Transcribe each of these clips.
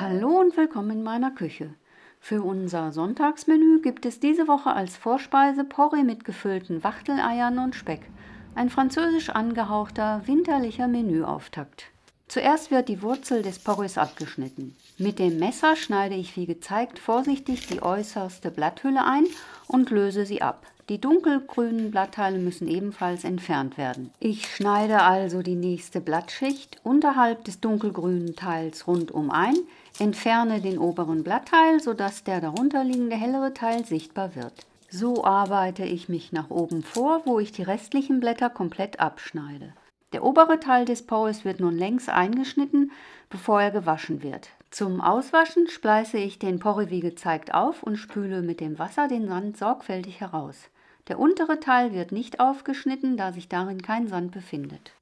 Hallo und willkommen in meiner Küche. Für unser Sonntagsmenü gibt es diese Woche als Vorspeise Porree mit gefüllten Wachteleiern und Speck. Ein französisch angehauchter winterlicher Menüauftakt. Zuerst wird die Wurzel des Porrees abgeschnitten. Mit dem Messer schneide ich wie gezeigt vorsichtig die äußerste Blatthülle ein und löse sie ab. Die dunkelgrünen Blattteile müssen ebenfalls entfernt werden. Ich schneide also die nächste Blattschicht unterhalb des dunkelgrünen Teils rundum ein, entferne den oberen Blattteil, sodass der darunterliegende hellere Teil sichtbar wird. So arbeite ich mich nach oben vor, wo ich die restlichen Blätter komplett abschneide. Der obere Teil des Porrees wird nun längs eingeschnitten, bevor er gewaschen wird. Zum Auswaschen spleiße ich den Porree wie gezeigt auf und spüle mit dem Wasser den Sand sorgfältig heraus. Der untere Teil wird nicht aufgeschnitten, da sich darin kein Sand befindet.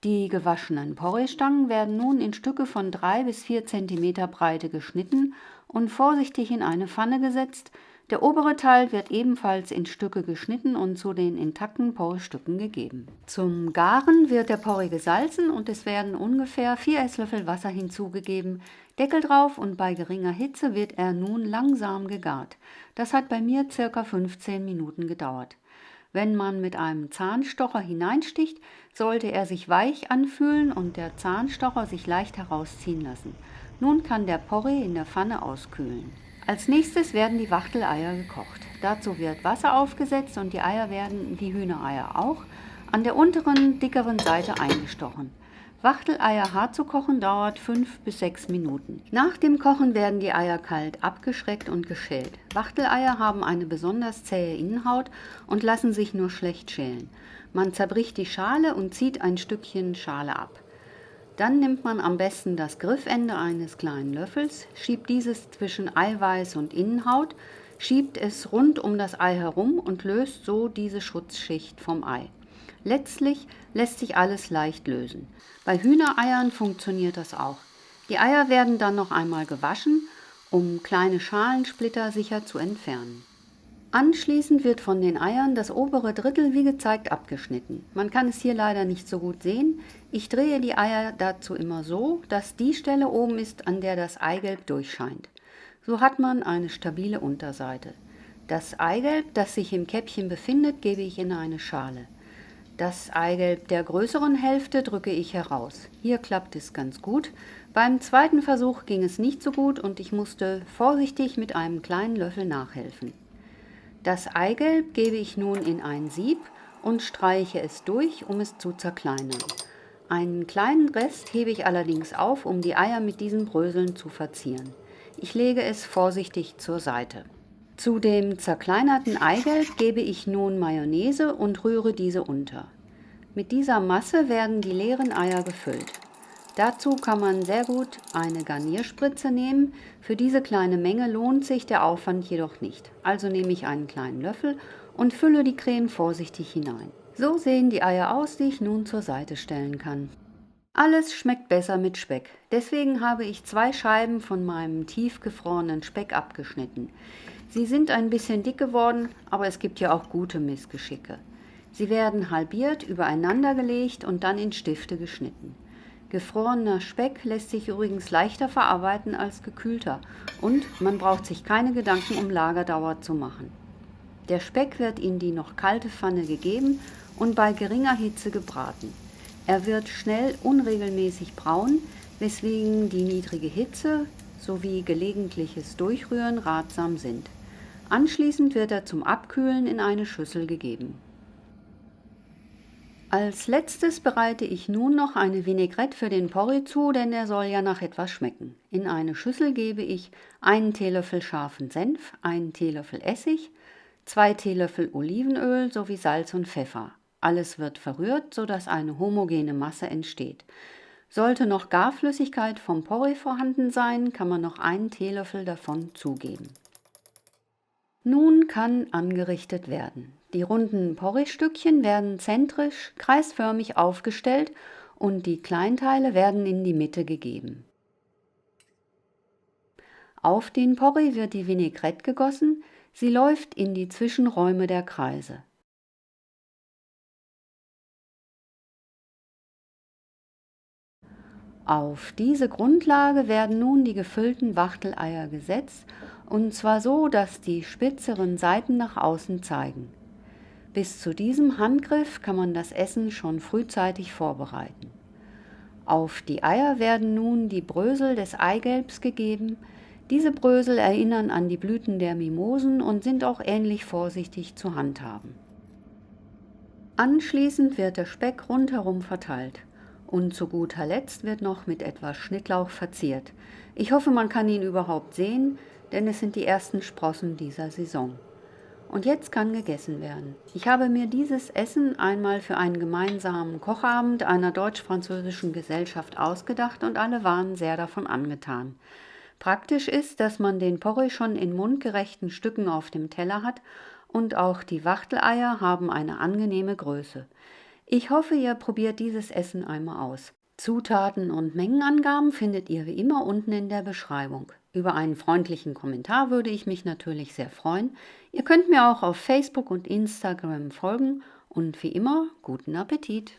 Die gewaschenen Porreestangen werden nun in Stücke von 3 bis 4 cm Breite geschnitten und vorsichtig in eine Pfanne gesetzt. Der obere Teil wird ebenfalls in Stücke geschnitten und zu den intakten Porreestücken gegeben. Zum Garen wird der Porree gesalzen und es werden ungefähr 4 Esslöffel Wasser hinzugegeben. Deckel drauf und bei geringer Hitze wird er nun langsam gegart. Das hat bei mir ca. 15 Minuten gedauert. Wenn man mit einem Zahnstocher hineinsticht, sollte er sich weich anfühlen und der Zahnstocher sich leicht herausziehen lassen. Nun kann der Porree in der Pfanne auskühlen. Als nächstes werden die Wachteleier gekocht. Dazu wird Wasser aufgesetzt und die Eier werden, wie Hühnereier auch, an der unteren, dickeren Seite eingestochen. Wachteleier hart zu kochen dauert 5 bis 6 Minuten. Nach dem Kochen werden die Eier kalt abgeschreckt und geschält. Wachteleier haben eine besonders zähe Innenhaut und lassen sich nur schlecht schälen. Man zerbricht die Schale und zieht ein Stückchen Schale ab. Dann nimmt man am besten das Griffende eines kleinen Löffels, schiebt dieses zwischen Eiweiß und Innenhaut, schiebt es rund um das Ei herum und löst so diese Schutzschicht vom Ei. Letztlich lässt sich alles leicht lösen. Bei Hühnereiern funktioniert das auch. Die Eier werden dann noch einmal gewaschen, um kleine Schalensplitter sicher zu entfernen. Anschließend wird von den Eiern das obere Drittel wie gezeigt abgeschnitten. Man kann es hier leider nicht so gut sehen. Ich drehe die Eier dazu immer so, dass die Stelle oben ist, an der das Eigelb durchscheint. So hat man eine stabile Unterseite. Das Eigelb, das sich im Käppchen befindet, gebe ich in eine Schale. Das Eigelb der größeren Hälfte drücke ich heraus. Hier klappt es ganz gut. Beim zweiten Versuch ging es nicht so gut und ich musste vorsichtig mit einem kleinen Löffel nachhelfen. Das Eigelb gebe ich nun in ein Sieb und streiche es durch, um es zu zerkleinern. Einen kleinen Rest hebe ich allerdings auf, um die Eier mit diesen Bröseln zu verzieren. Ich lege es vorsichtig zur Seite. Zu dem zerkleinerten Eigelb gebe ich nun Mayonnaise und rühre diese unter. Mit dieser Masse werden die leeren Eier gefüllt. Dazu kann man sehr gut eine Garnierspritze nehmen. Für diese kleine Menge lohnt sich der Aufwand jedoch nicht. Also nehme ich einen kleinen Löffel und fülle die Creme vorsichtig hinein. So sehen die Eier aus, die ich nun zur Seite stellen kann. Alles schmeckt besser mit Speck. Deswegen habe ich 2 Scheiben von meinem tiefgefrorenen Speck abgeschnitten. Sie sind ein bisschen dick geworden, aber es gibt ja auch gute Missgeschicke. Sie werden halbiert, übereinander gelegt und dann in Stifte geschnitten. Gefrorener Speck lässt sich übrigens leichter verarbeiten als gekühlter und man braucht sich keine Gedanken um Lagerdauer zu machen. Der Speck wird in die noch kalte Pfanne gegeben und bei geringer Hitze gebraten. Er wird schnell unregelmäßig braun, weswegen die niedrige Hitze sowie gelegentliches Durchrühren ratsam sind. Anschließend wird er zum Abkühlen in eine Schüssel gegeben. Als letztes bereite ich nun noch eine Vinaigrette für den Porree zu, denn er soll ja nach etwas schmecken. In eine Schüssel gebe ich 1 Teelöffel scharfen Senf, 1 Teelöffel Essig, 2 Teelöffel Olivenöl sowie Salz und Pfeffer. Alles wird verrührt, sodass eine homogene Masse entsteht. Sollte noch Garflüssigkeit vom Porree vorhanden sein, kann man noch 1 Teelöffel davon zugeben. Nun kann angerichtet werden. Die runden Porree-Stückchen werden zentrisch, kreisförmig aufgestellt und die Kleinteile werden in die Mitte gegeben. Auf den Porree wird die Vinaigrette gegossen, sie läuft in die Zwischenräume der Kreise. Auf diese Grundlage werden nun die gefüllten Wachteleier gesetzt, und zwar so, dass die spitzeren Seiten nach außen zeigen. Bis zu diesem Handgriff kann man das Essen schon frühzeitig vorbereiten. Auf die Eier werden nun die Brösel des Eigelbs gegeben. Diese Brösel erinnern an die Blüten der Mimosen und sind auch ähnlich vorsichtig zu handhaben. Anschließend wird der Speck rundherum verteilt. Und zu guter Letzt wird noch mit etwas Schnittlauch verziert. Ich hoffe, man kann ihn überhaupt sehen, denn es sind die ersten Sprossen dieser Saison. Und jetzt kann gegessen werden. Ich habe mir dieses Essen einmal für einen gemeinsamen Kochabend einer deutsch-französischen Gesellschaft ausgedacht und alle waren sehr davon angetan. Praktisch ist, dass man den Porree schon in mundgerechten Stücken auf dem Teller hat und auch die Wachteleier haben eine angenehme Größe. Ich hoffe, ihr probiert dieses Essen einmal aus. Zutaten und Mengenangaben findet ihr wie immer unten in der Beschreibung. Über einen freundlichen Kommentar würde ich mich natürlich sehr freuen. Ihr könnt mir auch auf Facebook und Instagram folgen und wie immer guten Appetit!